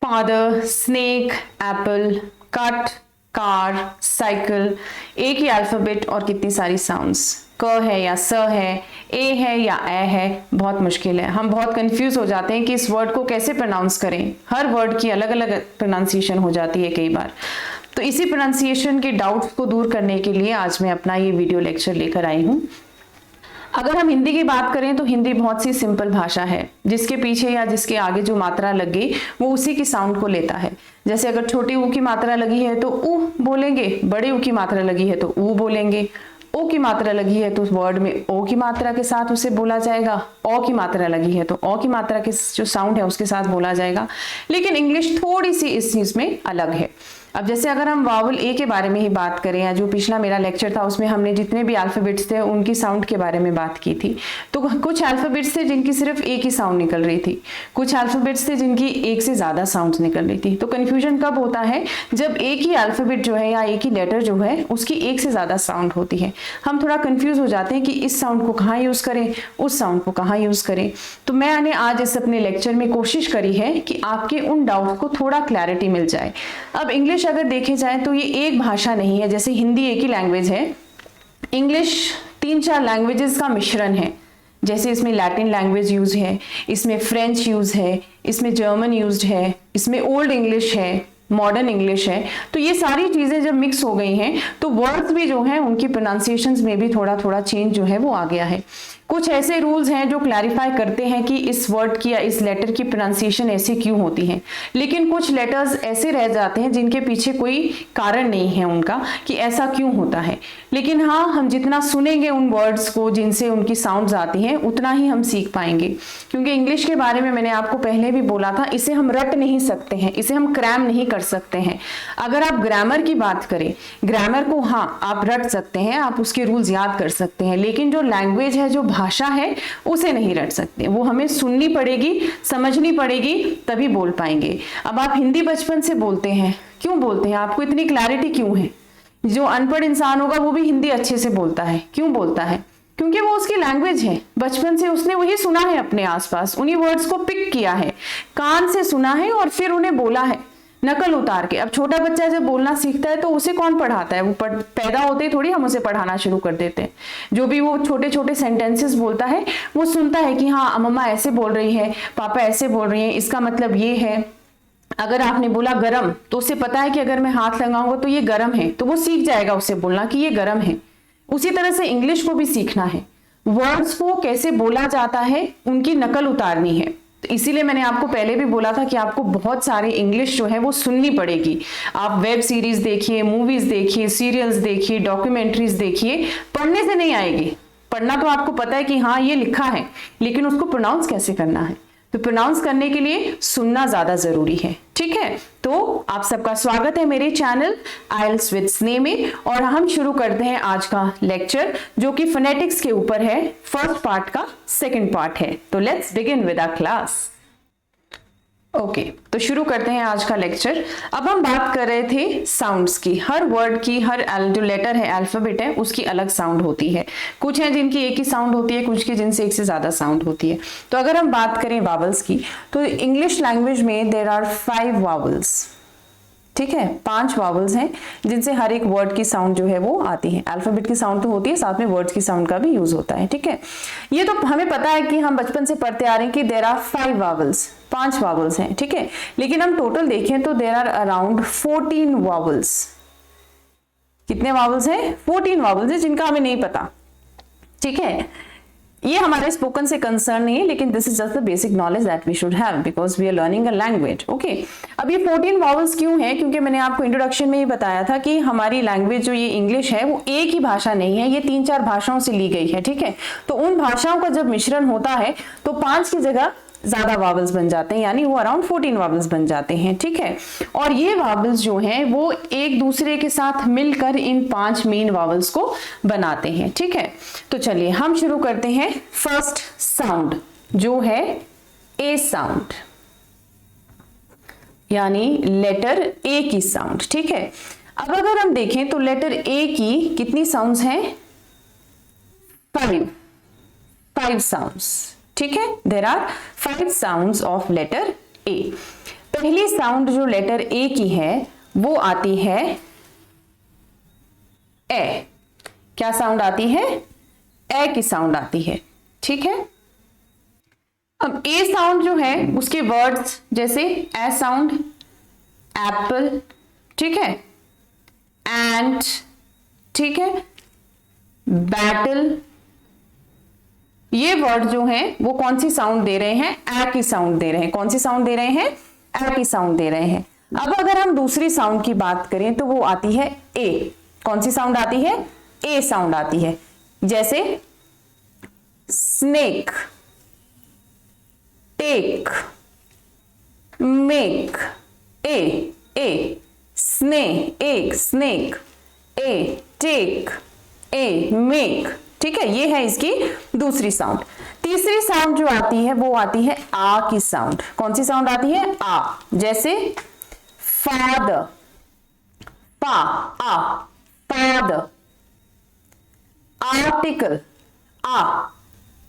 Father, snake, Apple, cut, car, cycle, एक ही alphabet और कितनी सारी साउंड्स, क है या स है, ए है या ए है, बहुत मुश्किल है। हम बहुत कंफ्यूज हो जाते हैं कि इस वर्ड को कैसे प्रोनाउंस करें। हर वर्ड की अलग अलग प्रोनाउंसिएशन हो जाती है कई बार। तो इसी प्रोनाउंसिएशन के डाउट्स को दूर करने के लिए आज मैं अपना ये वीडियो लेक्चर लेकर आई हूँ। अगर हम हिंदी की बात करें तो हिंदी बहुत सी सिंपल भाषा है, जिसके पीछे या जिसके आगे जो मात्रा लगे वो उसी की साउंड को लेता है। जैसे अगर छोटी ऊ की मात्रा लगी है तो ऊ बोलेंगे, बड़ी ऊ की मात्रा लगी है तो ऊ बोलेंगे, ओ की मात्रा लगी है तो वर्ड में ओ की मात्रा के साथ उसे बोला जाएगा, ओ की मात्रा लगी है तो ओ की मात्रा के जो साउंड है उसके साथ बोला जाएगा। लेकिन इंग्लिश थोड़ी सी इस चीज में अलग है। अब जैसे अगर हम वावल ए के बारे में ही बात करें, या जो पिछला मेरा लेक्चर था उसमें हमने जितने भी अल्फाबेट्स थे उनकी साउंड के बारे में बात की थी, तो कुछ अल्फाबेट्स थे जिनकी सिर्फ एक ही साउंड निकल रही थी, कुछ अल्फाबेट्स थे जिनकी एक से ज्यादा साउंड्स निकल रही थी। तो कंफ्यूजन कब होता है? जब एक ही अल्फाबेट जो है या एक ही लेटर जो है उसकी एक से ज्यादा साउंड होती है। हम थोड़ा कंफ्यूज हो जाते हैं कि इस साउंड को कहाँ यूज करें, उस साउंड को कहाँ यूज करें। तो मैंने आज इस अपने लेक्चर में कोशिश करी है कि आपके उन डाउट को थोड़ा क्लैरिटी मिल जाए। अब इंग्लिश अगर देखे जाए तो ये एक भाषा नहीं है, जैसे हिंदी एक ही लैंग्वेज है, इंग्लिश 3-4 लैंग्वेजेस का मिश्रण है। जैसे इसमें लैटिन लैंग्वेज यूज है, इसमें फ्रेंच यूज है, इसमें जर्मन यूज्ड है, इसमें ओल्ड इंग्लिश है, मॉडर्न इंग्लिश है। तो ये सारी चीजें जब मिक्स हो गई हैं तो वर्ड्स भी जो हैं उनकी प्रोनाउंसिएशंस में भी थोड़ा थोड़ा चेंज जो है वो आ गया है। कुछ ऐसे रूल्स हैं जो क्लैरिफाई करते हैं कि इस वर्ड की या इस लेटर की प्रोनाउंसिएशन ऐसी क्यों होती है, लेकिन कुछ लेटर्स ऐसे रह जाते हैं जिनके पीछे कोई कारण नहीं है उनका कि ऐसा क्यों होता है। लेकिन हाँ, हम जितना सुनेंगे उन वर्ड्स को जिनसे उनकी साउंड्स आती हैं उतना ही हम सीख पाएंगे। क्योंकि इंग्लिश के बारे में मैंने आपको पहले भी बोला था, इसे हम रट नहीं सकते हैं, इसे हम क्रैम नहीं कर सकते हैं। अगर आप ग्रामर की बात करें, ग्रामर को हाँ आप रट सकते हैं, आप उसके रूल्स याद कर सकते हैं, लेकिन जो लैंग्वेज है, जो भाषा है, उसे नहीं रट सकते। वो हमें सुननी पड़ेगी, समझनी पड़ेगी, तभी बोल पाएंगे। अब आप हिंदी बचपन से बोलते हैं, क्यों बोलते हैं? आपको इतनी क्लैरिटी क्यों है? जो अनपढ़ इंसान होगा वो भी हिंदी अच्छे से बोलता है, क्यों बोलता है? क्योंकि वो उसकी लैंग्वेज है, बचपन से उसने वही सुना है, अपने आसपास उन्हीं वर्ड्स को पिक किया है, कान से सुना है और फिर उन्हें बोला है नकल उतार के। अब छोटा बच्चा जब बोलना सीखता है तो उसे कौन पढ़ाता है? वो पैदा होते ही थोड़ी हम उसे पढ़ाना शुरू कर देते हैं। जो भी वो छोटे छोटे सेंटेंसेस बोलता है वो सुनता है कि हाँ मम्मा ऐसे बोल रही है, पापा ऐसे बोल रही हैं, इसका मतलब ये है। अगर आपने बोला गरम तो उसे पता है कि अगर मैं हाथ लगाऊंगा तो ये गरम है, तो वो सीख जाएगा उसे बोलना कि ये गरम है। उसी तरह से इंग्लिश को भी सीखना है, वर्ड्स को कैसे बोला जाता है उनकी नकल उतारनी है। तो इसीलिए मैंने आपको पहले भी बोला था कि आपको बहुत सारी इंग्लिश जो है वो सुननी पड़ेगी। आप वेब सीरीज देखिए, मूवीज देखिए, सीरियल्स देखिए, डॉक्यूमेंट्रीज देखिए, पढ़ने से नहीं आएगी। पढ़ना तो आपको पता है कि हाँ ये लिखा है, लेकिन उसको प्रोनाउंस कैसे करना है, तो प्रोनाउंस करने के लिए सुनना ज्यादा जरूरी है। ठीक है, तो आप सबका स्वागत है मेरे चैनल आइल्स विद स्ने में, और हम शुरू करते हैं आज का लेक्चर जो कि फोनेटिक्स के ऊपर है। फर्स्ट पार्ट का सेकंड पार्ट है, तो let's begin with our class. Okay, तो शुरू करते हैं आज का लेक्चर। अब हम बात कर रहे थे साउंड्स की। हर वर्ड की, हर जो लेटर है, अल्फाबेट है, उसकी अलग साउंड होती है। कुछ है जिनकी एक ही साउंड होती है, कुछ की जिनसे एक से ज्यादा साउंड होती है। तो अगर हम बात करें वावल्स की, तो इंग्लिश लैंग्वेज में देयर आर 5 वावल्स। ठीक है, 5 वावल्स हैं जिनसे हर एक वर्ड की साउंड जो है वो आती है। अल्फाबेट की साउंड तो होती है, साथ में वर्ड्स की साउंड का भी यूज होता है। ठीक है, ये तो हमें पता है कि हम बचपन से पढ़ते आ रहे हैं कि देयर आर 5 वावल्स, 5 वावल्स हैं। ठीक है, लेकिन हम टोटल देखें तो देयर आर अराउंड 14 वावल्स। कितने वावल्स हैं? 14 वावल्स हैं जिनका हमें नहीं पता। ठीक है, ये हमारे स्पोकन से कंसर्न नहीं है, लेकिन this is just the basic knowledge that we should have because we are learning a language. Okay, अब ये 14 वॉवल्स क्यों है? क्योंकि मैंने आपको इंट्रोडक्शन में ही बताया था कि हमारी लैंग्वेज जो ये इंग्लिश है वो एक ही भाषा नहीं है, ये 3-4 भाषाओं से ली गई है। ठीक है, तो उन भाषाओं का जब मिश्रण होता है तो 5 की जगह ज्यादा वावल्स बन जाते हैं, यानी वो अराउंड 14 वावल्स बन जाते हैं। ठीक है, और ये वावल्स जो हैं वो एक दूसरे के साथ मिलकर इन 5 मेन वावल्स को बनाते हैं। ठीक है, तो चलिए हम शुरू करते हैं। फर्स्ट साउंड जो है ए साउंड, यानी लेटर ए की साउंड। ठीक है, अब अगर हम देखें तो लेटर ए की कितनी साउंड्स हैं? 5 साउंड्स। ठीक है, there are 5 sounds of letter A. पहली साउंड जो लेटर ए की है वो आती है ए। क्या साउंड आती है? ए की साउंड आती है, ठीक है। अब ए साउंड जो है उसके वर्ड्स जैसे ए साउंड, एप्पल, ठीक है, एंट, ठीक है, बैटल, ये वर्ड जो है वो कौन सी साउंड दे रहे हैं? ए की साउंड दे रहे हैं। कौन सी साउंड दे रहे हैं? ए की साउंड दे रहे हैं। अब अगर हम दूसरी साउंड की बात करें तो वो आती है ए। कौन सी साउंड आती है? ए साउंड आती है। जैसे स्नेक, टेक, मेक, ए स्ने, एक स्नेक, ए टेक, ए मेक, ठीक है। ये है इसकी दूसरी साउंड। तीसरी साउंड जो आती है वो आती है आ की साउंड। कौन सी साउंड आती है? आ। जैसे फादर, पा, आ, फादर, आर्टिकल, आ,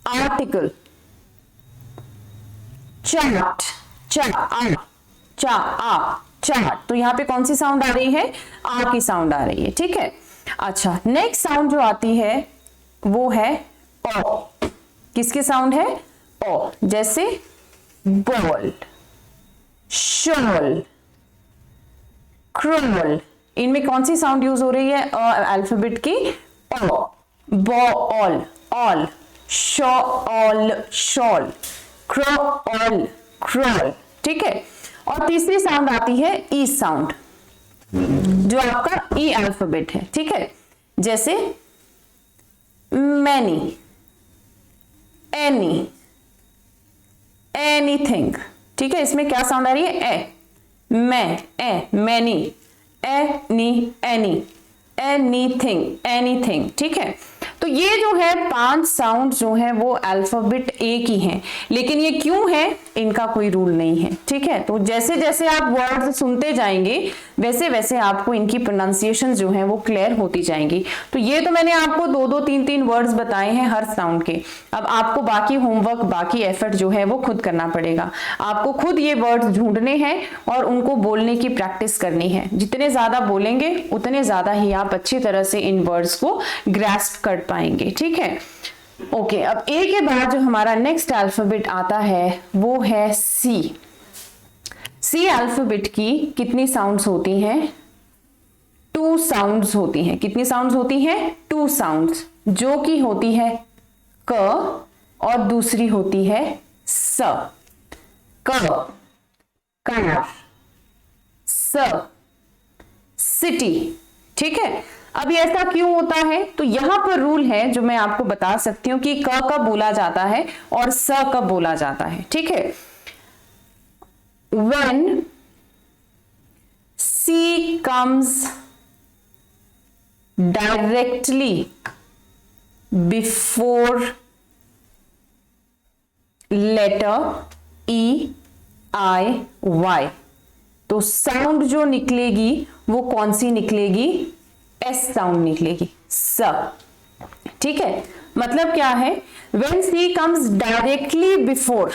आर्टिकल, चार्ट, चा, आ, चा, आ, चार्ट। तो यहां पे कौन सी साउंड आ रही है? आ की साउंड आ रही है, ठीक है। अच्छा, नेक्स्ट साउंड जो आती है वो है ओ। किसकी साउंड है? ओ। जैसे बॉल, शॉल, क्रॉल, इनमें कौन सी साउंड यूज हो रही है? अल्फाबेट की O. Ball, all, shawl, shawl, crawl, crawl, ठीक है। और तीसरी साउंड आती है ई साउंड, जो आपका ई अल्फाबेट है, ठीक है। जैसे मैनी, एनी, एनीथिंग, ठीक है। इसमें क्या साउंड आ रही है? ए, मैं, A, many, any, any, anything, anything, ठीक है। तो ये जो है 5 साउंड जो है वो अल्फाबेट ए की हैं, लेकिन ये क्यों है इनका कोई रूल नहीं है, ठीक है। तो जैसे जैसे आप वर्ड सुनते जाएंगे वैसे वैसे आपको इनकी प्रोनाउंसिएशन जो है वो क्लियर होती जाएंगी। तो ये तो मैंने आपको 2-2, 3-3 वर्ड्स बताए हैं हर साउंड के। अब आपको बाकी होमवर्क, बाकी एफर्ट जो है वो खुद करना पड़ेगा। आपको खुद ये वर्ड्स ढूंढने हैं और उनको बोलने की प्रैक्टिस करनी है। जितने ज्यादा बोलेंगे उतने ज्यादा ही आप अच्छी तरह से इन वर्ड्स को ग्रास्प कर पाएंगे, ठीक है। ओके, अब ए के बाद जो हमारा नेक्स्ट अल्फाबेट आता है वो है सी। सी अल्फाबेट की कितनी साउंड्स होती हैं? 2 साउंड्स होती हैं। कितनी साउंड्स होती हैं? 2 साउंड्स, जो कि होती है क और दूसरी होती है स। क, कार, स, सिटी, ठीक है। अब ये ऐसा क्यों होता है? तो यहां पर रूल है जो मैं आपको बता सकती हूं कि क कब बोला जाता है और स कब बोला जाता है, ठीक है। When C comes directly before letter E, I, Y, तो साउंड जो निकलेगी वो कौन सी निकलेगी? एस साउंड निकलेगी, स, ठीक है। मतलब क्या है? When C comes directly before,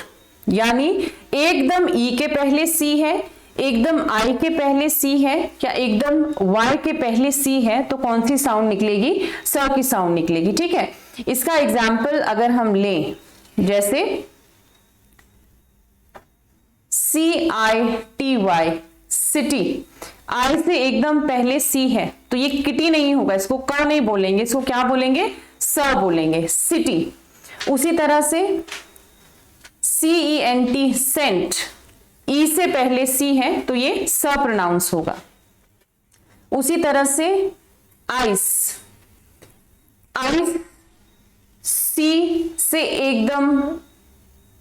यानी एकदम ई के पहले सी है, एकदम आई के पहले सी है, या एकदम वाई के पहले सी है, तो कौन सी साउंड निकलेगी? स की साउंड निकलेगी, ठीक है। इसका एग्जाम्पल अगर हम लें, जैसे CITY, सिटी, आई से एकदम पहले सी है तो ये किटी नहीं होगा, इसको क नहीं बोलेंगे, इसको क्या बोलेंगे? स बोलेंगे, सिटी। उसी तरह से CENT, सेंट, ई से पहले सी है तो ये स प्रोनाउंस होगा। उसी तरह से आइस, आइस सी से एकदम,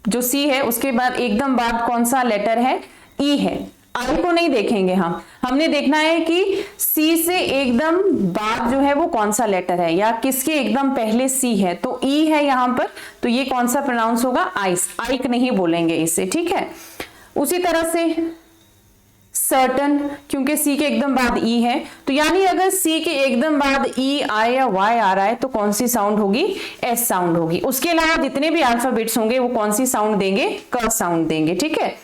जो सी है उसके बाद एकदम बाद कौन सा लेटर है? ई है। आई को नहीं देखेंगे हमने देखना है कि सी से एकदम बाद जो है वो कौन सा लेटर है, या किसके एकदम पहले सी है, तो ई है यहां पर, तो ये कौन सा प्रोनाउंस होगा? आइस, आइक नहीं बोलेंगे इसे, ठीक है। उसी तरह से सर्टन, क्योंकि सी के एकदम बाद ई है, तो यानी अगर सी के एकदम बाद ई, आई या वाई आ रहा है तो कौन सी साउंड होगी? एस साउंड होगी। उसके अलावा जितने भी अल्फाबेट्स होंगे वो कौन सी साउंड देंगे? क साउंड देंगे, ठीक है।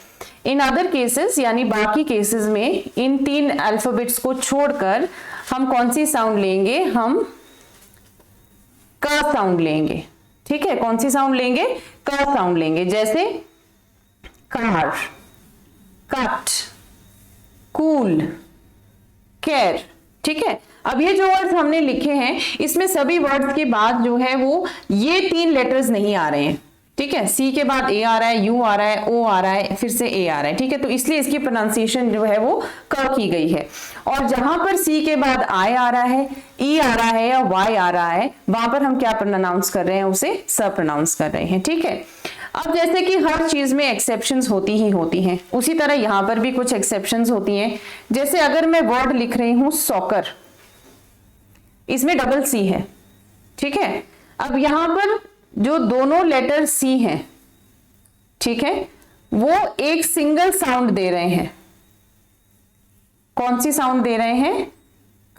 इन अदर केसेस यानी बाकी केसेस में इन 3 अल्फाबेट्स को छोड़कर हम कौन सी साउंड लेंगे, हम क साउंड लेंगे। ठीक है, कौन सी साउंड लेंगे, क साउंड लेंगे। जैसे कार, कट, कूल, केयर। ठीक है, अब ये जो वर्ड्स हमने लिखे हैं इसमें सभी वर्ड्स के बाद जो है वो ये 3 लेटर्स नहीं आ रहे हैं। ठीक है, सी के बाद ए आ रहा है, यू आ रहा है, ओ आ रहा है, फिर से ए आ रहा है। ठीक है, तो इसलिए इसकी प्रोनाउंसिएशन जो है वो क की गई है। और जहां पर सी के बाद आई आ रहा है, ई आ रहा है या वाई आ रहा है, वहां पर हम क्या प्रोनाउंस कर रहे हैं, उसे स प्रोनाउंस कर रहे हैं। ठीक है, अब जैसे कि हर चीज में एक्सेप्शंस होती ही होती हैं, उसी तरह यहां पर भी कुछ एक्सेप्शंस होती हैं। जैसे अगर मैं वर्ड लिख रही हूं सॉकर, इसमें डबल सी है। ठीक है, अब यहां पर जो दोनों लेटर सी हैं, ठीक है, वो एक सिंगल साउंड दे रहे हैं। कौन सी साउंड दे रहे हैं,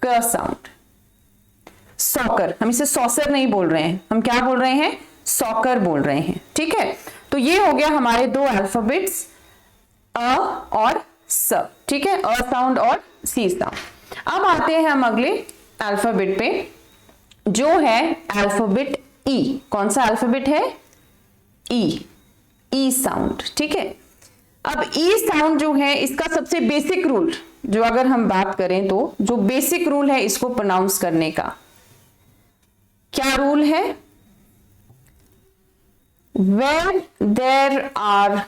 क साउंड। सॉकर, हम इसे सॉसर नहीं बोल रहे हैं, हम क्या बोल रहे हैं, सॉकर बोल रहे हैं। ठीक है, तो ये हो गया हमारे 2 अल्फाबेट्स अ और स। ठीक है, अ साउंड और सी साउंड। अब आते हैं हम अगले अल्फाबेट पे, जो है अल्फाबेट ई। कौन सा अल्फाबेट है, ई, ई साउंड। ठीक है, अब ई साउंड जो है इसका सबसे बेसिक रूल जो अगर हम बात करें तो जो बेसिक रूल है इसको प्रोनाउंस करने का, क्या रूल है, where there are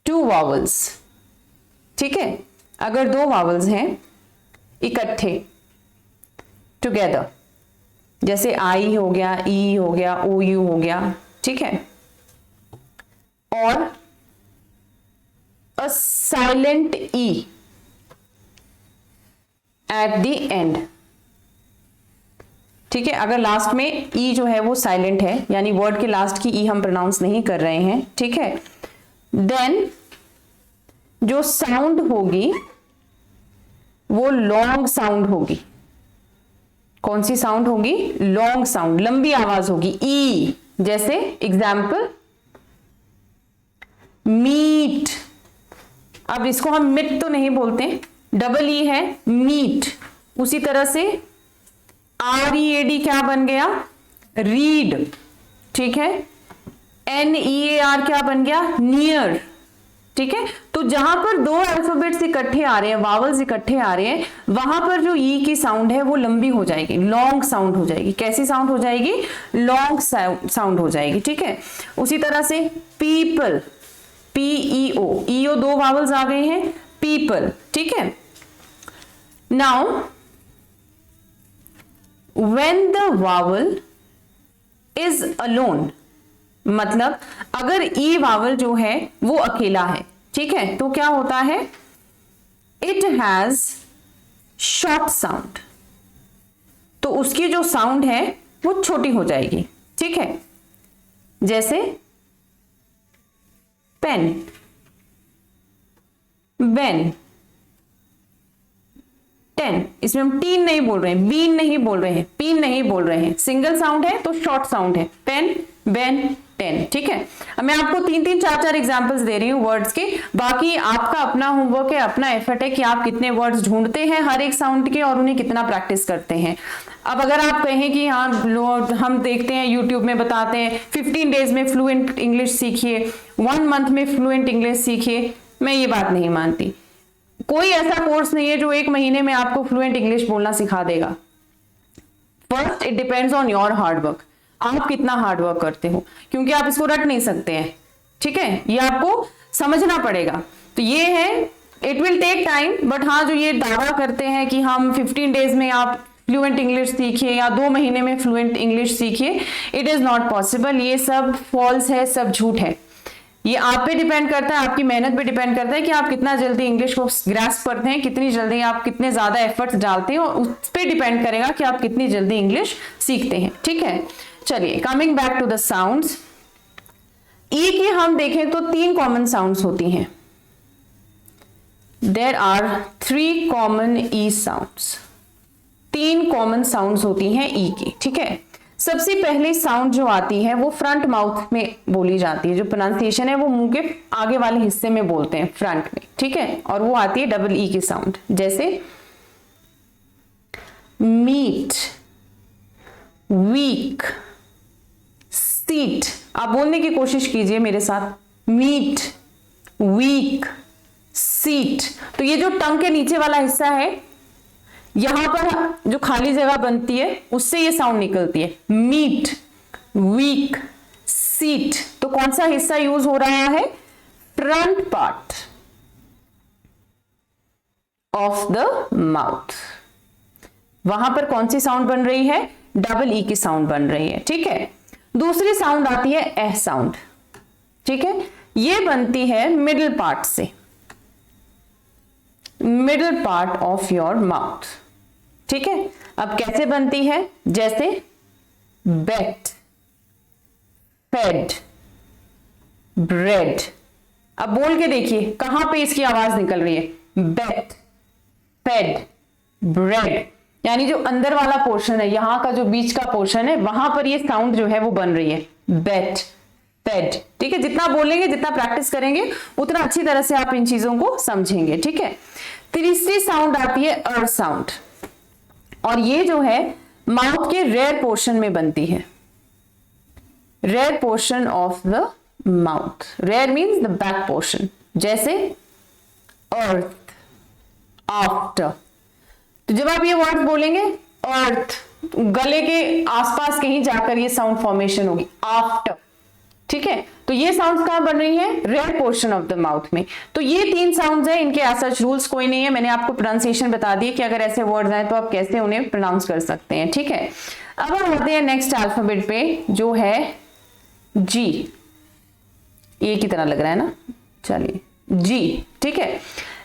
2 vowels। ठीक है, अगर 2 vowels हैं इकट्ठे टुगेदर, जैसे आई हो गया, ई हो गया, ओ यू हो गया। ठीक है, और a silent E at the end. ठीक है, अगर लास्ट में ई जो है वो साइलेंट है, यानी वर्ड के लास्ट की ई हम प्रोनाउंस नहीं कर रहे हैं। ठीक है, देन जो साउंड होगी वो लॉन्ग साउंड होगी। कौन सी साउंड होगी, लॉन्ग साउंड, लंबी आवाज होगी, ई। जैसे एग्जाम्पल मीट, अब इसको हम मिट तो नहीं बोलते, डबल ई है, मीट। उसी तरह से READ क्या बन गया, रीड। ठीक है, NEAR क्या बन गया, नियर। ठीक है, तो जहां पर 2 अल्फाबेट्स इकट्ठे आ रहे हैं, वावल्स इकट्ठे आ रहे हैं, वहां पर जो ई की साउंड है वो लंबी हो जाएगी, लॉन्ग साउंड हो जाएगी। कैसी साउंड हो जाएगी, लॉन्ग साउंड हो जाएगी। ठीक है, उसी तरह से पीपल, PEO, EO 2 वावल्स आ गए हैं, पीपल। ठीक है, now when the vowel is alone, मतलब अगर ई वावल जो है वो अकेला है, ठीक है, तो क्या होता है, it has short sound, तो उसकी जो साउंड है वो छोटी हो जाएगी। ठीक है, जैसे पेन, बेन, टेन। इसमें हम टीन नहीं बोल रहे हैं, बीन नहीं बोल रहे हैं, पीन नहीं बोल रहे हैं, सिंगल साउंड है तो शॉर्ट साउंड है, पेन, बेन, टेन। ठीक है, अब मैं आपको 3-3, 4-4 एग्जांपल्स दे रही हूँ वर्ड्स के। बाकी आपका अपना होमवर्क है, अपना एफर्ट है कि आप कितने वर्ड्स ढूंढते हैं हर एक साउंड के और उन्हें कितना प्रैक्टिस करते हैं। अब अगर आप कहें कि हाँ हम देखते हैं यूट्यूब में बताते हैं 15 डेज में फ्लुएंट इंग्लिश सीखिए, 1 मंथ में फ्लुएंट इंग्लिश सीखिए, मैं ये बात नहीं मानती। कोई ऐसा कोर्स नहीं है जो 1 महीने में आपको फ्लुएंट इंग्लिश बोलना सिखा देगा। First it depends on your hard work, आप कितना हार्ड वर्क करते हो, क्योंकि आप इसको रट नहीं सकते हैं। ठीक है, ये आपको समझना पड़ेगा। तो ये है, it will take time, but हाँ जो ये दावा करते हैं कि हम 15 डेज में आप फ्लुएंट इंग्लिश सीखिए या 2 महीने में फ्लुएंट इंग्लिश सीखिए, इट इज नॉट पॉसिबल। ये सब फॉल्स है, सब झूठ है। ये आप पे डिपेंड करता है, आपकी मेहनत पे डिपेंड करता है कि आप कितना जल्दी इंग्लिश को ग्रास्प करते हैं, कितनी जल्दी आप कितने ज्यादा एफर्ट्स डालते हैं, और उस पे डिपेंड करेगा कि आप कितनी जल्दी इंग्लिश सीखते हैं। ठीक है, चलिए coming back to the sounds. E की हम देखें तो 3 कॉमन साउंड्स होती हैं। There are 3 common E sounds, 3 common sounds होती हैं ई की। ठीक है, सबसे पहले साउंड जो आती है वो फ्रंट माउथ में बोली जाती है, जो प्रोनाउंसिएशन है वो मुंह के आगे वाले हिस्से में बोलते हैं, फ्रंट में, ठीक है, और वो आती है डबल ई की साउंड, जैसे मीट, वीक, सीट। आप बोलने की कोशिश कीजिए मेरे साथ, मीट, वीक, सीट। तो ये जो टंग के नीचे वाला हिस्सा है, यहां पर जो खाली जगह बनती है उससे ये साउंड निकलती है, मीट, वीक, सीट। तो कौन सा हिस्सा यूज हो रहा है? Front part of the mouth. वहां पर कौन सी साउंड बन रही है? डबल ई की साउंड बन रही है, ठीक है। दूसरी साउंड आती है एह साउंड, ठीक है, ये बनती है मिडिल पार्ट से, middle part of your mouth, ठीक है। अब कैसे बनती है? जैसे बेट, फेड, ब्रेड। अब बोल के देखिए कहां पे इसकी आवाज निकल रही है, बेट, फेड, ब्रेड, यानी जो अंदर वाला पोर्शन है, यहां का जो बीच का पोर्शन है, वहां पर ये साउंड जो है वो बन रही है, बेट, फेड, ठीक है। जितना बोलेंगे, जितना प्रैक्टिस करेंगे, उतना अच्छी तरह से आप इन चीजों को समझेंगे, ठीक है। तीसरी साउंड आती है अर साउंड, और ये जो है माउथ के रेयर पोर्शन में बनती है, rear portion of the mouth. Rear means the back portion, जैसे अर्थ, आफ्टर। तो जब आप ये वर्ड बोलेंगे अर्थ, गले के आसपास कहीं जाकर ये साउंड फॉर्मेशन होगी, आफ्टर, ठीक है। तो ये साउंड्स कहां बन रही है? Rear portion of the mouth में। तो ये 3 साउंड्स हैं, इनके सच रूल्स कोई नहीं है, मैंने आपको प्रोनाउंसिएशन बता दिए कि अगर ऐसे वर्ड्स आए तो आप कैसे उन्हें प्रोनाउंस कर सकते हैं, ठीक है। अब हम आते हैं नेक्स्ट अल्फाबेट पे, जो है जी। ए की तरह लग रहा है ना, चलिए जी, ठीक है।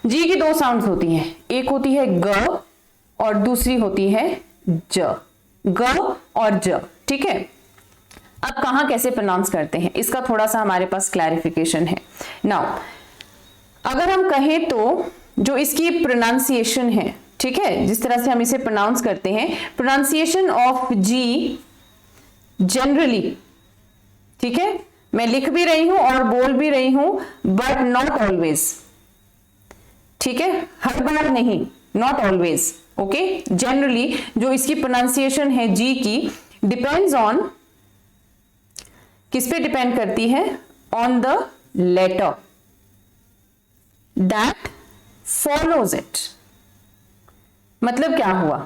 जी की 2 साउंड्स होती हैं, एक होती है ग और दूसरी होती है ज, ग और ज, ठीक है। अब कहां कैसे प्रोनाउंस करते हैं, इसका थोड़ा सा हमारे पास क्लैरिफिकेशन है। नाउ अगर हम कहें तो जो इसकी प्रोनाउंसिएशन है, ठीक है, जिस तरह से हम इसे प्रोनाउंस करते हैं, प्रोनाउंसिएशन ऑफ जी जनरली, ठीक है, मैं लिख भी रही हूं और बोल भी रही हूं, बट नॉट ऑलवेज, ठीक है, हर बार नहीं, नॉट ऑलवेज, ओके। जनरली जो इसकी प्रोनाउंसिएशन है जी की, डिपेंड्स ऑन, किस पे डिपेंड करती है? On the letter that follows it. मतलब क्या हुआ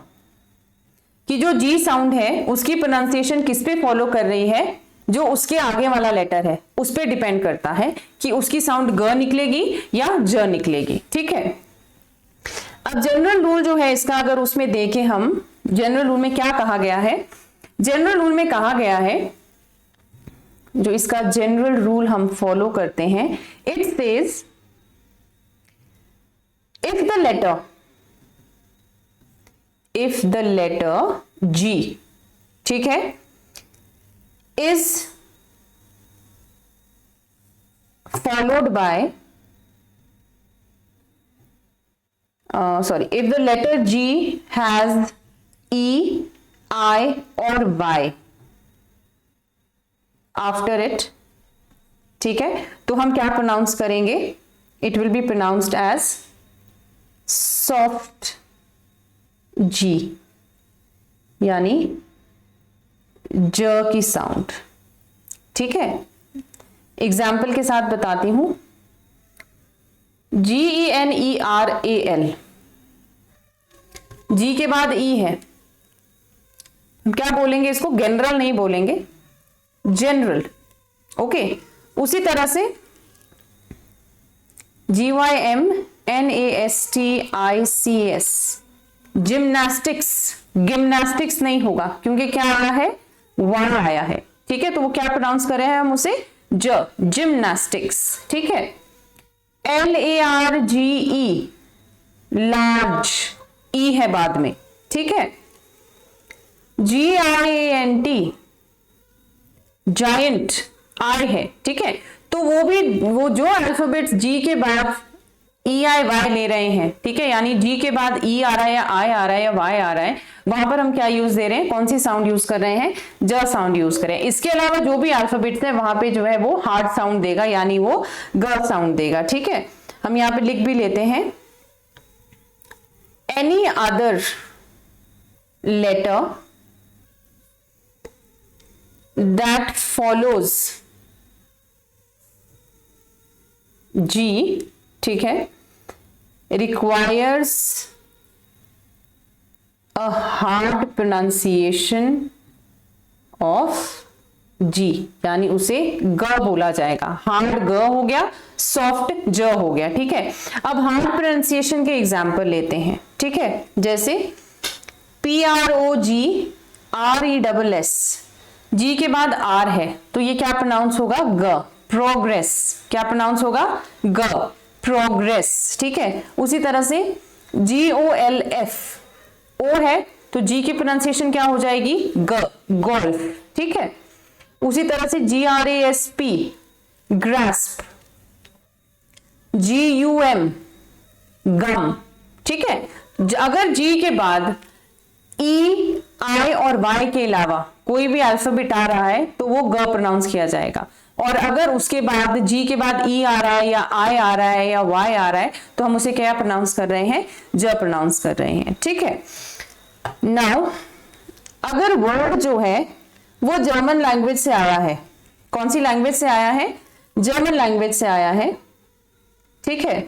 कि जो जी साउंड है उसकी प्रोनाउंसिएशन किस पे फॉलो कर रही है? जो उसके आगे वाला लेटर है उस पे डिपेंड करता है कि उसकी साउंड ग निकलेगी या ज निकलेगी, ठीक है। अब जनरल रूल जो है इसका, अगर उसमें देखें हम, जनरल रूल में क्या कहा गया है? जनरल रूल में कहा गया है, जो इसका जनरल रूल हम फॉलो करते हैं, it says if the letter G, ठीक है, is followed by if the letter G has E, I और Y after it, ठीक है, तो हम क्या प्रोनाउंस करेंगे? It will be pronounced as soft G, यानी ज की साउंड, ठीक है। एग्जाम्पल के साथ बताती हूं, GENERAL, जी के बाद ई है, हम क्या बोलेंगे इसको? जनरल नहीं बोलेंगे, जनरल, ओके। उसी तरह से GYMNASTICS, जिम्नास्टिक्स, गिम्नास्टिक्स नहीं होगा, क्योंकि क्या आया है? वाई आया है, ठीक है। तो वो क्या प्रोनाउंस कर रहे हैं हम उसे? ज, जिम्नास्टिक्स, ठीक है। LARGE, लार्ज, ई है बाद में, ठीक है। GIANT, जायंट, आई है, ठीक है। तो वो जो अल्फाबेट्स जी के बाद ई आई वाई ले रहे हैं, ठीक है, यानी जी के बाद ई आ रहा है या आई आ रहा है या वाई आ रहा है, वहां पर हम क्या यूज दे रहे हैं, कौन सी साउंड यूज कर रहे हैं, ज साउंड यूज कर रहे हैं। इसके अलावा जो भी अल्फाबेट्स है वहां पे जो है वो हार्ड साउंड देगा, यानी वो ग साउंड देगा, ठीक है। हम यहां पे लिख भी लेते हैं, any other letter that follows G, ठीक है, requires a hard pronunciation of G, यानी उसे ग बोला जाएगा। हार्ड ग हो गया, सॉफ्ट ज हो गया, ठीक है। अब हार्ड प्रोनाउंसिएशन के एग्जाम्पल लेते हैं, ठीक है, जैसे PROGRESS, जी के बाद आर है तो ये क्या प्रोनाउंस होगा, ग। प्रोग्रेस, क्या प्रोनाउंस होगा, ग, प्रोग्रेस, ठीक है। उसी तरह से GOLF, ओ है तो जी की प्रोनाउंसिएशन क्या हो जाएगी, ग, गोल्फ, ठीक है। उसी तरह से GRASP, ग्रास्प, GUM, गम, ठीक है। अगर जी के बाद ई, आई और वाई के अलावा कोई भी अल्फाबेट आ रहा है तो वो ग प्रोनाउंस किया जाएगा, और अगर उसके बाद जी के बाद ई आ रहा है या आई आ रहा है या वाई आ रहा है तो हम उसे क्या प्रोनाउंस कर रहे हैं, ज प्रोनाउंस कर रहे हैं, ठीक है। नाउ अगर वर्ड जो है वो जर्मन लैंग्वेज से आया है, कौन सी लैंग्वेज से आया है, जर्मन लैंग्वेज से आया है, ठीक है,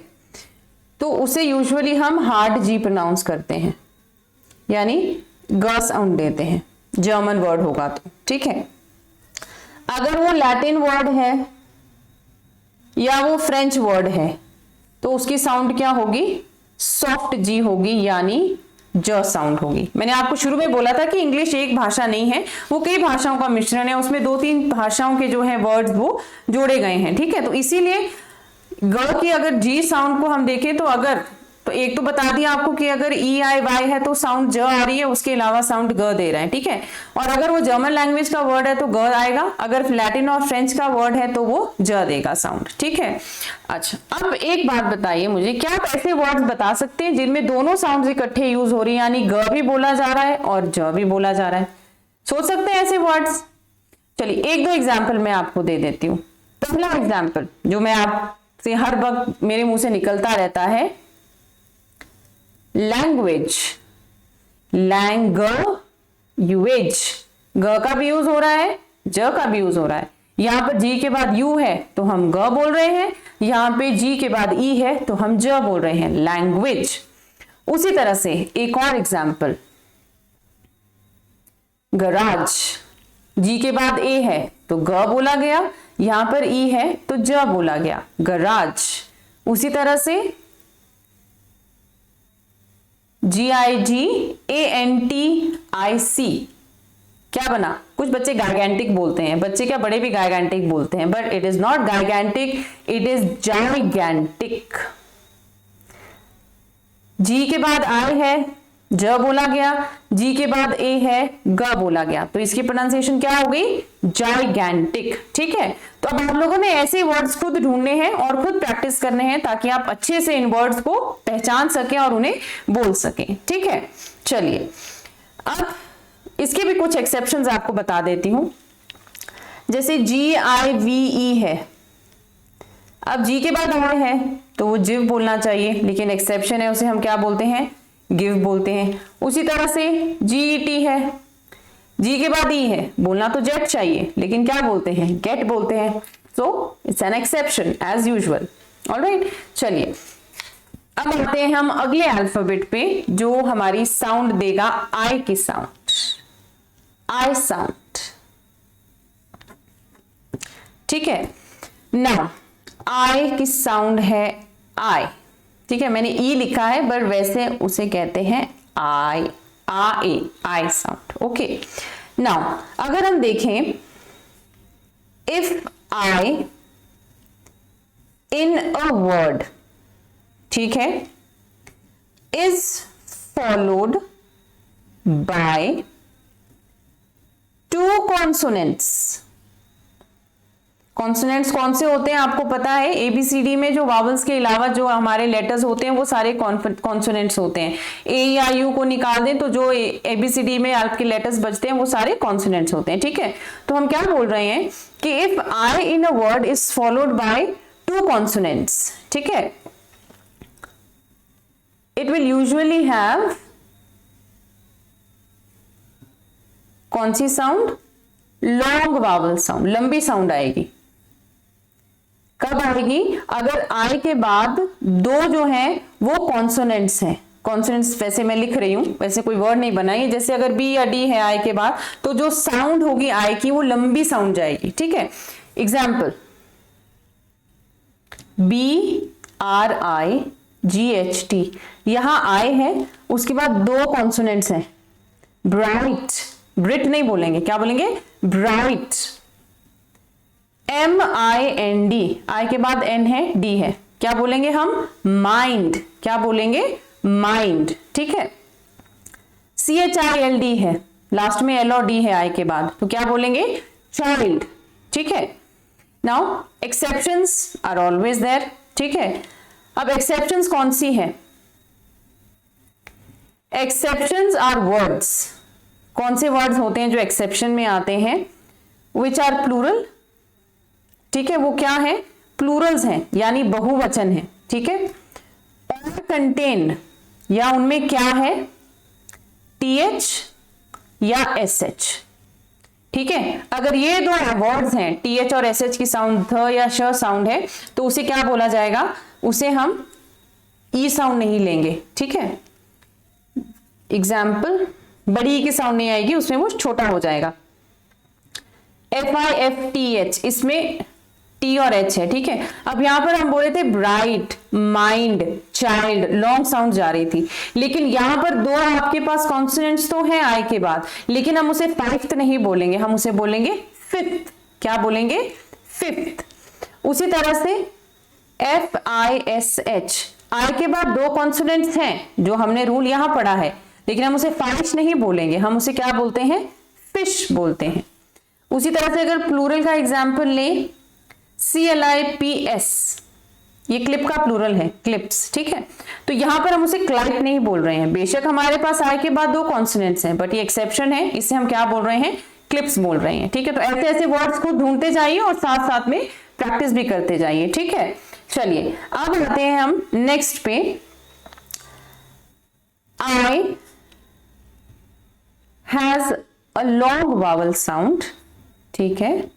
तो उसे यूजुअली हम हार्ड जी प्रोनाउंस करते हैं, यानी ग साउंड देते हैं, जर्मन वर्ड होगा तो, ठीक है। अगर वो लैटिन वर्ड है या वो फ्रेंच वर्ड है तो उसकी साउंड क्या होगी, सॉफ्ट जी होगी, यानी ज साउंड होगी। मैंने आपको शुरू में बोला था कि इंग्लिश एक भाषा नहीं है, वो कई भाषाओं का मिश्रण है, उसमें 2-3 भाषाओं के जो है वर्ड्स वो जोड़े गए हैं, ठीक है। तो इसीलिए ग की अगर जी साउंड को हम देखें तो अगर, तो एक तो बता दिया आपको कि अगर ई आई वाई है तो साउंड ज आ रही है, उसके अलावा साउंड ग दे रहा है, ठीक है। और अगर वो जर्मन लैंग्वेज का वर्ड है तो ग आएगा, अगर लैटिन और फ्रेंच का वर्ड है तो वो ज देगा साउंड, ठीक है। अच्छा, अब एक बात बताइए मुझे, क्या आप ऐसे वर्ड्स बता सकते हैं जिनमें दोनों साउंड इकट्ठे यूज हो रही है, यानी ग भी बोला जा रहा है और ज भी बोला जा रहा है, सोच सकते हैं ऐसे वर्ड्स? चलिए 1-2 एग्जाम्पल मैं आपको दे देती हूँ। पहला एग्जाम्पल जो मैं आपसे हर वक्त मेरे मुंह से निकलता रहता है, लैंग्वेज, लैंग्वेज, ग का भी यूज हो रहा है, ज का भी यूज हो रहा है। यहां पर जी के बाद यू है तो हम ग बोल रहे हैं, यहां पे जी के बाद ई है तो हम ज बोल रहे हैं, लैंग्वेज। उसी तरह से एक और एग्जाम्पल, गराज, जी के बाद ए है तो ग बोला गया, यहां पर ई है तो ज बोला गया, गराज। उसी तरह से GIGANTIC, क्या बना, कुछ बच्चे गाइगेंटिक बोलते हैं, बच्चे क्या बड़े भी गाइगेंटिक बोलते हैं, but it is not gigantic, it is gigantic. G के बाद आई है, ज बोला गया, जी के बाद ए है, ग बोला गया, तो इसकी प्रोनाउंसिएशन क्या हो गई, जाइगेंटिक, ठीक है। तो अब आप लोगों ने ऐसे वर्ड्स खुद ढूंढने हैं और खुद प्रैक्टिस करने हैं ताकि आप अच्छे से इन वर्ड्स को पहचान सकें और उन्हें बोल सकें, ठीक है। चलिए अब इसके भी कुछ एक्सेप्शंस आपको बता देती हूं, जैसे GIVE है, अब जी के बाद आई है तो वो जिव बोलना चाहिए, लेकिन एक्सेप्शन है, उसे हम क्या बोलते हैं, गिव बोलते हैं। उसी तरह से GET है, जी के बाद ई है, बोलना तो जेट चाहिए लेकिन क्या बोलते हैं, गेट बोलते हैं, so it's an exception as usual, alright. चलिए अब आते हैं हम अगले अल्फाबेट पे जो हमारी साउंड देगा आई की साउंड, आई साउंड, ठीक है ना। आई की साउंड है आई, ठीक है, मैंने ई लिखा है पर वैसे उसे कहते हैं आई, आई साउंड, ओके। नाउ अगर हम देखें, if I in a word, ठीक है, is followed bye 2 consonants, consonants कौन से होते हैं आपको पता है, एबीसीडी में जो वावल्स के अलावा जो हमारे लेटर्स होते हैं वो सारे कॉन्सोनेंट्स होते हैं। ए या यू को निकाल दें तो जो एबीसीडी में आपके लेटर्स बचते हैं वो सारे कॉन्सोनेंट्स होते हैं, ठीक है। तो हम क्या बोल रहे हैं कि if I in a word is followed by two consonants, ठीक है, इट विल यूजुअली हैव कौन सी साउंड, लॉन्ग वावल साउंड, लंबी साउंड आएगी। कब आएगी, अगर आई के बाद दो जो हैं वो कॉन्सोनेंट्स हैं। कॉन्सोनेंट्स वैसे मैं लिख रही हूं, वैसे कोई वर्ड नहीं बनाई, जैसे अगर बी या डी है आई के बाद तो जो साउंड होगी आई की वो लंबी साउंड जाएगी, ठीक है। एग्जाम्पल, BRIGHT, यहां आई है, उसके बाद दो कॉन्सोनेंट्स हैं, ब्राइट, ब्रिट नहीं बोलेंगे, क्या बोलेंगे, ब्राइट। MIND, आई के बाद N है, D है, क्या बोलेंगे हम, माइंड, क्या बोलेंगे, माइंड, ठीक है। CHILD है, लास्ट में L और D है आई के बाद, तो क्या बोलेंगे, चाइल्ड, ठीक है। Now exceptions are always there, ठीक है। अब एक्सेप्शंस कौन सी है, एक्सेप्शंस आर वर्ड्स, कौन से वर्ड्स होते हैं जो एक्सेप्शन में आते हैं, विच आर प्लूरल, ठीक है, वो क्या है, प्लूरल्स हैं यानी बहुवचन है, ठीक है। और कंटेन, या उनमें क्या है, TH या SH, ठीक है। अगर ये दो वर्ड्स हैं, TH और SH की साउंड ध या श साउंड है, तो उसे क्या बोला जाएगा, उसे हम ई साउंड नहीं लेंगे, ठीक है। एग्जाम्पल, बड़ी ई की साउंड नहीं आएगी, उसमें वो छोटा हो जाएगा। FIFTH, इसमें T और H है, ठीक है। अब यहां पर हम बोले थे bright, mind, child, long sound जा रही थी, लेकिन यहां पर दो आपके पास कॉन्सोनेंट्स तो हैं आई के बाद, लेकिन हम उसे फाइफ्थ नहीं बोलेंगे, हम उसे बोलेंगे फिफ्थ, क्या बोलेंगे, फिफ्थ। उसी तरह से FISH, आई के बाद दो कॉन्सोनेंट्स हैं जो हमने रूल यहां पढ़ा है, लेकिन हम उसे फाइश नहीं बोलेंगे, हम उसे क्या बोलते हैं, फिश बोलते हैं। उसी तरह से अगर प्लूरल का एग्जाम्पल लें, CLIPS, ये क्लिप का प्लूरल है, क्लिप्स, ठीक है। तो यहां पर हम उसे क्लाइप नहीं बोल रहे हैं, बेशक हमारे पास आई के बाद दो कॉन्सोनेंट्स हैं, बट ये एक्सेप्शन है, इसे हम क्या बोल रहे हैं, क्लिप्स बोल रहे हैं, ठीक है। तो ऐसे ऐसे वर्ड्स को ढूंढते जाइए और साथ साथ में प्रैक्टिस भी करते जाइए, ठीक है। चलिए अब आते हैं हम नेक्स्ट पे, I has a long vowel sound, ठीक है।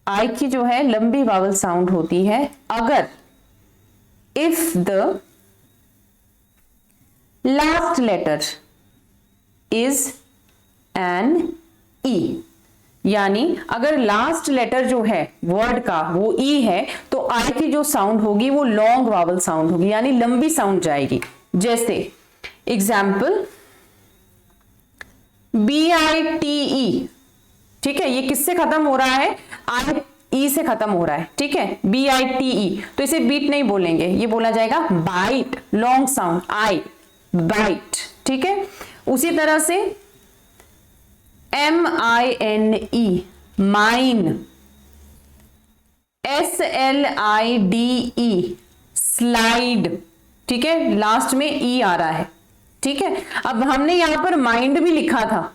आई की जो है लंबी वावल साउंड होती है अगर if the last letter is an E, यानी अगर लास्ट लेटर जो है वर्ड का वो ई है तो आई की जो साउंड होगी वो लॉन्ग वावल साउंड होगी, यानी लंबी साउंड जाएगी। जैसे एग्जाम्पल, BITE, ठीक है, ये किससे खत्म हो रहा है, आई ई से खत्म हो रहा है, ठीक है, BITE, तो इसे बीट नहीं बोलेंगे, ये बोला जाएगा बाइट, लॉन्ग साउंड, आई, बाइट, ठीक है। उसी तरह से MINE, माइन, SLIDE, स्लाइड, ठीक है, लास्ट में ई आ रहा है, ठीक है। अब हमने यहां पर माइंड भी लिखा था,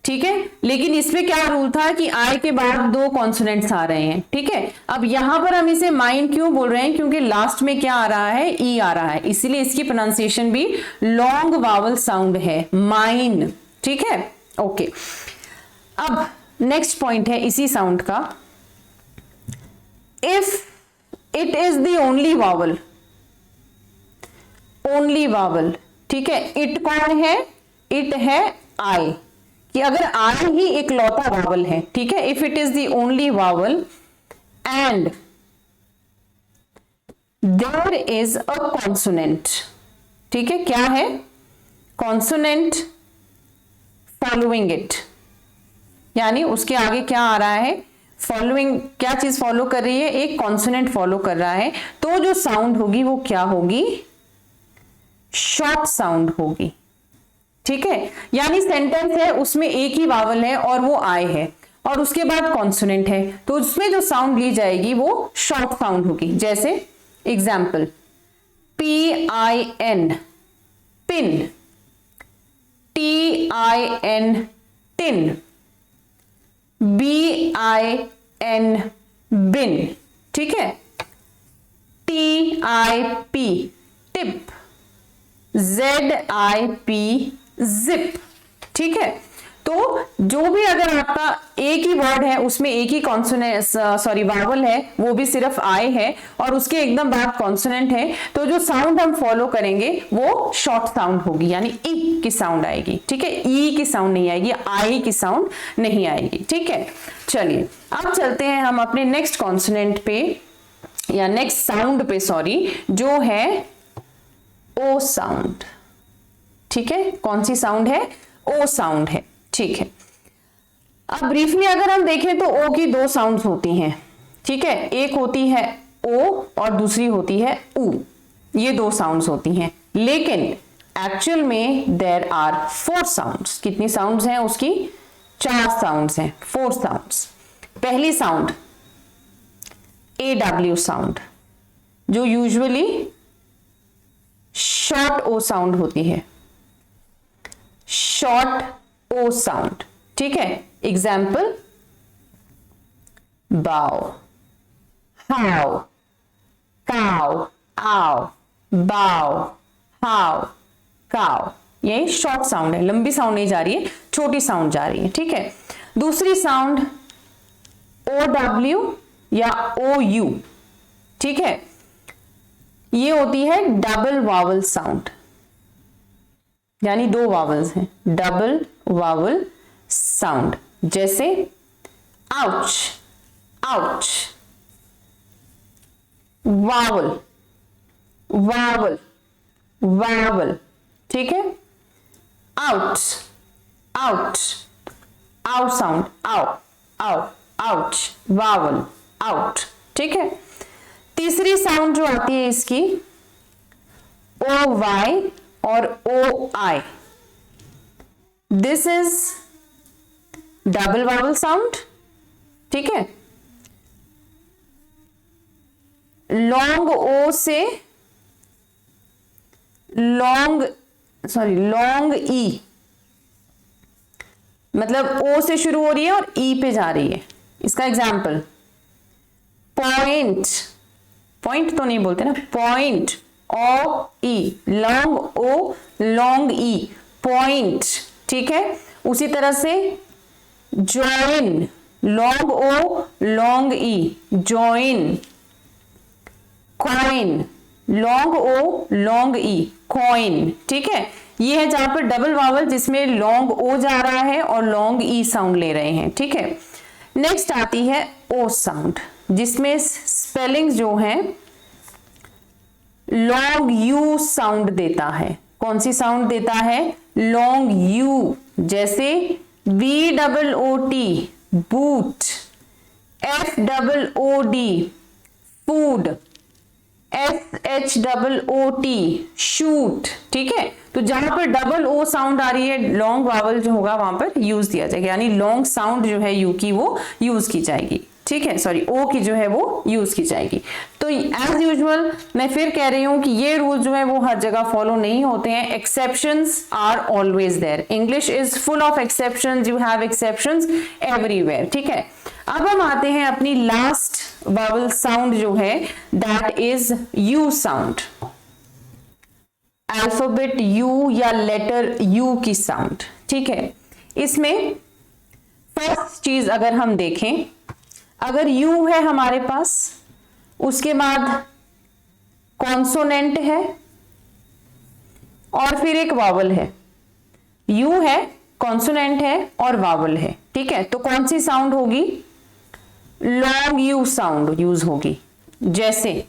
ठीक है, लेकिन इसमें क्या रूल था कि आई के बाद दो कॉन्सोनेंट्स आ रहे हैं, ठीक है। अब यहां पर हम इसे माइन क्यों बोल रहे हैं, क्योंकि लास्ट में क्या आ रहा है, ई आ रहा है, इसीलिए इसकी प्रोनाउंसिएशन भी लॉन्ग वावल साउंड है, माइन, ठीक है, ओके। अब नेक्स्ट पॉइंट है इसी साउंड का, if it is the only vowel, only vowel, ठीक है। इट कौन है, इट है आई, कि अगर आई ही एक लौता वावल है, ठीक है, if it is the only vowel and there is a consonant, ठीक है, क्या है, कॉन्सोनेंट फॉलोइंग इट, यानी उसके आगे क्या आ रहा है, फॉलोइंग, क्या चीज फॉलो कर रही है, एक कॉन्सोनेंट फॉलो कर रहा है, तो जो साउंड होगी वो क्या होगी, शॉर्ट साउंड होगी, ठीक है। यानी सेंटेंस है उसमें एक ही वावल है और वो आई है, और उसके बाद कॉन्सोनेंट है, तो उसमें जो साउंड ली जाएगी वो शॉर्ट साउंड होगी। जैसे example, PIN pin, TIN tin, BIN बिन, ठीक है, TIP टिप, ZIP जिप, ठीक है। तो जो भी अगर आपका एक ही वर्ड है उसमें एक ही कॉन्सोनेंट वावल है, वो भी सिर्फ आई है और उसके एकदम बाद कॉन्सोनेंट है, तो जो साउंड हम फॉलो करेंगे वो शॉर्ट साउंड होगी, यानी ई की साउंड आएगी, ठीक है। ई की साउंड नहीं आएगी, आई की साउंड नहीं आएगी, ठीक है। चलिए अब चलते हैं हम अपने नेक्स्ट कॉन्सोनेंट पे या नेक्स्ट साउंड पे, जो है ओ साउंड, ठीक है। कौन सी साउंड है? ओ साउंड है, ठीक है। अब ब्रीफली अगर हम देखें तो ओ की दो साउंड्स होती हैं, ठीक है। एक होती है ओ और दूसरी होती है ऊ, ये दो साउंड्स होती हैं, लेकिन एक्चुअल में देयर आर 4 साउंड्स। कितनी साउंड्स हैं उसकी? 4 साउंड्स हैं, 4 साउंड्स। पहली साउंड AW साउंड, जो यूजुअली शॉर्ट ओ साउंड होती है, शॉर्ट ओ साउंड, ठीक है। एग्जाम्पल, बाओ, हाउ, काउ, आओ, बाओ, हाउ, काउ, ये शॉर्ट साउंड है, लंबी साउंड नहीं जा रही है, छोटी साउंड जा रही है, ठीक है। दूसरी साउंड OW या OU, ठीक है, ये होती है डबल वावल साउंड, यानी 2 वावल्स हैं, डबल वावल साउंड। जैसे ouch, ouch, vowel, vowel, vowel, ठीक है। आउट, आउट, आउट साउंड, आउ, आउ, आउच, वावल, आउट, ठीक है। तीसरी साउंड जो आती है इसकी OY और OI, this is double vowel sound, ठीक है। लॉन्ग ओ से लॉन्ग ई, मतलब ओ से शुरू हो रही है और ई पे जा रही है। इसका एग्जाम्पल, पॉइंट, पॉइंट तो नहीं बोलते ना, पॉइंट, ओ ई, लॉन्ग ओ लॉन्ग ई, पॉइंट, ठीक है। उसी तरह से जॉइन, लॉन्ग ओ लॉन्ग ई, जॉइन। कॉइन, लॉन्ग ओ लॉन्ग ई, कॉइन, ठीक है। ये है जहां पर डबल वावल जिसमें लॉन्ग ओ जा रहा है और लॉन्ग ई साउंड ले रहे हैं, ठीक है। नेक्स्ट आती है ओ साउंड, जिसमें स्पेलिंग जो है लॉन्ग यू साउंड देता है। कौन सी साउंड देता है? Long you. जैसे BOOT boot, FOOD food, SHOOT shoot, ठीक है। तो जहां पर डबल ओ साउंड आ रही है, लॉन्ग वावल जो होगा वहां पर यूज दिया जाएगा, यानी लॉन्ग साउंड जो है यू की वो यूज की जाएगी, ठीक है। सॉरी, ओ की जो है वो यूज की जाएगी। तो एज यूजुअल मैं फिर कह रही हूं कि ये रूल जो है वो हर जगह फॉलो नहीं होते हैं, exceptions are always there. English is full of exceptions, you have exceptions everywhere, ठीक है। अब हम आते हैं अपनी लास्ट वावल साउंड जो है, that is you sound. Alphabet you या लेटर यू की साउंड, ठीक है। इसमें फर्स्ट चीज अगर हम देखें, अगर यू है हमारे पास, उसके बाद कॉन्सोनेंट है और फिर एक वावल है। यू है, कॉन्सोनेंट है और वावल है, ठीक है। तो कौन सी साउंड होगी? लॉन्ग यू साउंड यूज होगी। जैसे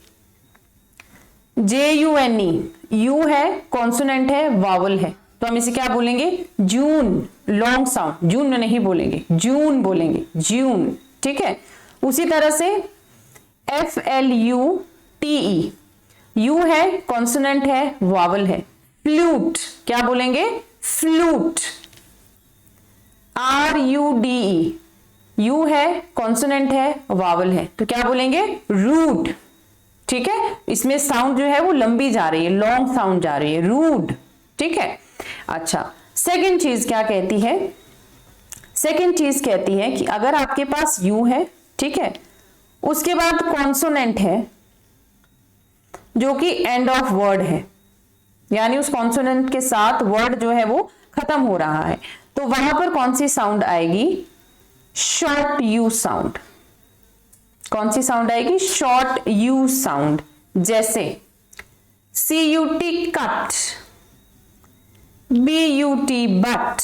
JUNE, यू है, कॉन्सोनेंट है, वावल है, तो हम इसे क्या बोलेंगे? जून, लॉन्ग साउंड, जून में नहीं बोलेंगे, जून बोलेंगे, जून, ठीक है। उसी तरह से FLUTE, यू है, कॉन्सोनेंट है, वावल है। फ्लूट, क्या बोलेंगे? फ्लूट। RUDE, यू है, कॉन्सोनेंट है, वावल है, तो क्या बोलेंगे? रूड। ठीक है, इसमें साउंड जो है वो लंबी जा रही है, लॉन्ग साउंड जा रही है, रूड। ठीक है, अच्छा सेकंड चीज क्या कहती है? सेकंड चीज कहती है कि अगर आपके पास यू है, ठीक है, उसके बाद कॉन्सोनेंट है जो कि एंड ऑफ वर्ड है, यानी उस कॉन्सोनेंट के साथ वर्ड जो है वो खत्म हो रहा है, तो वहां पर कौन सी साउंड आएगी? Short you sound. कौन सी साउंड आएगी? Short you sound. जैसे CUT cut, BUT but,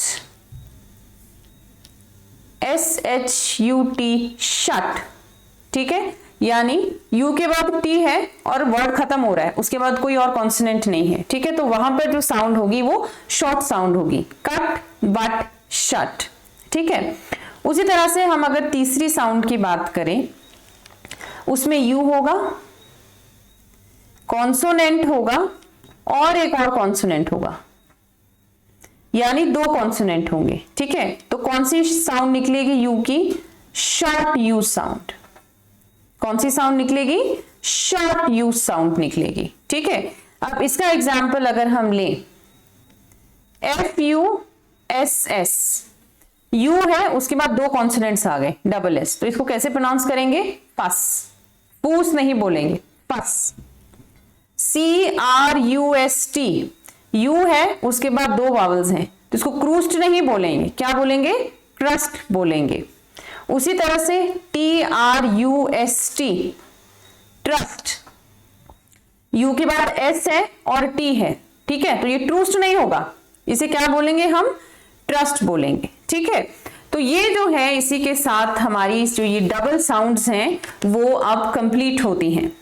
SHUT shut. ठीक है, यानी यू के बाद टी है और वर्ड खत्म हो रहा है, उसके बाद कोई और कॉन्सोनेंट नहीं है। ठीक है, तो वहां पर जो साउंड होगी वो शॉर्ट साउंड होगी, कट बट शट। ठीक है, उसी तरह से हम अगर तीसरी साउंड की बात करें, उसमें यू होगा, कॉन्सोनेंट होगा और एक और कॉन्सोनेंट होगा, यानी दो कॉन्सोनेंट होंगे। ठीक है, तो कौन सी साउंड निकलेगी यू की? Short you sound. कौन सी साउंड निकलेगी? शॉर्ट यू साउंड निकलेगी। ठीक है, अब इसका एग्जाम्पल अगर हम लें, FUSS, यू है, उसके बाद दो कॉन्सोनेंट्स आ गए, डबल एस, तो इसको कैसे प्रोनाउंस करेंगे? फस। पूस नहीं बोलेंगे, फस। CRUST, यू है, उसके बाद दो वावल्स हैं, तो इसको क्रूस्ट नहीं बोलेंगे, क्या बोलेंगे? क्रस्ट बोलेंगे। उसी तरह से TRUST, ट्रस्ट, यू के बाद एस है और टी है। ठीक है, तो ये ट्रूस्ट नहीं होगा, इसे क्या बोलेंगे हम? ट्रस्ट बोलेंगे। ठीक है, तो ये जो है इसी के साथ हमारी जो ये डबल साउंड्स हैं वो अब कंप्लीट होती हैं।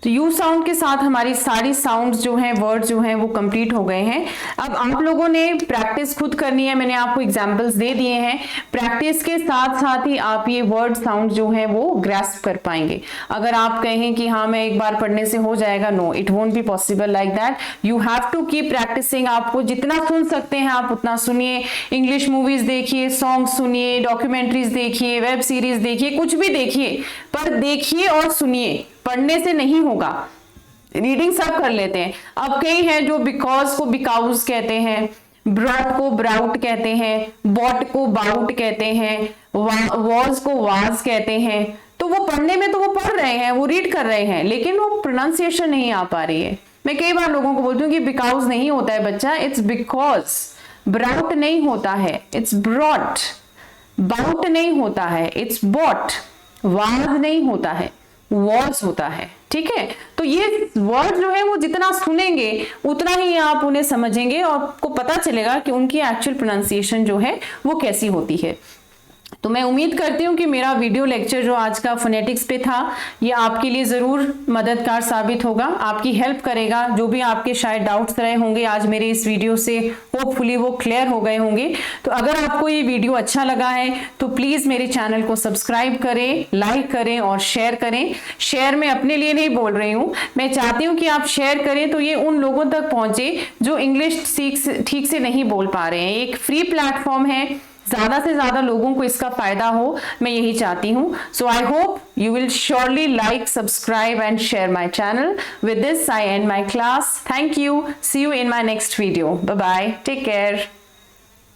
तो यू साउंड के साथ हमारी सारी साउंड्स जो हैं, वर्ड जो हैं वो कंप्लीट हो गए हैं। अब आप लोगों ने प्रैक्टिस खुद करनी है, मैंने आपको एग्जांपल्स दे दिए हैं। प्रैक्टिस के साथ साथ ही आप ये वर्ड साउंड जो है वो ग्रैस्प कर पाएंगे। अगर आप कहें कि हाँ मैं एक बार पढ़ने से हो जाएगा, no, it won't be possible like that. You have to keep practicing. आपको जितना सुन सकते हैं आप उतना सुनिए, इंग्लिश मूवीज देखिए, सॉन्ग सुनिए, डॉक्यूमेंट्रीज देखिए, वेब सीरीज देखिए, कुछ भी देखिए, पर देखिए और सुनिए, पढ़ने से नहीं होगा। रीडिंग सब कर लेते हैं। अब कई हैं जो बिकॉज को बिकाउज कहते हैं, ब्रॉट को ब्राउट कहते हैं, बॉट को बाउट कहते हैं, वॉज को वाज कहते हैं। तो वो पढ़ने में तो वो पढ़ रहे हैं, वो रीड कर रहे हैं, लेकिन वो प्रोनाउंसिएशन नहीं आ पा रही है। मैं कई बार लोगों को बोलती हूँ कि बिकॉज नहीं होता है बच्चा, इट्स बिकॉज। ब्राउट नहीं होता है, इट्स ब्रॉट। बाउट नहीं होता है, इट्स बॉट। वाज नहीं होता है, वॉज होता है। ठीक है, तो ये वर्ड जो है वो जितना सुनेंगे उतना ही आप उन्हें समझेंगे और आपको पता चलेगा कि उनकी एक्चुअल प्रोनाउंसिएशन जो है वो कैसी होती है। तो मैं उम्मीद करती हूँ कि मेरा वीडियो लेक्चर जो आज का फोनेटिक्स पे था ये आपके लिए ज़रूर मददगार साबित होगा, आपकी हेल्प करेगा। जो भी आपके शायद डाउट्स रहे होंगे आज मेरे इस वीडियो से होपफुली वो क्लियर हो गए होंगे। तो अगर आपको ये वीडियो अच्छा लगा है तो प्लीज़ मेरे चैनल को सब्सक्राइब करें, लाइक करें और शेयर करें। शेयर मैं अपने लिए नहीं बोल रही हूँ, मैं चाहती हूँ कि आप शेयर करें तो ये उन लोगों तक पहुँचे जो इंग्लिश ठीक से नहीं बोल पा रहे हैं। एक फ्री प्लेटफॉर्म है, ज्यादा से ज्यादा लोगों को इसका फायदा हो, मैं यही चाहती हूँ। So I hope you will surely like, subscribe and share my channel. With this I end my class. Thank you. See you in my next video. Bye bye. Take care.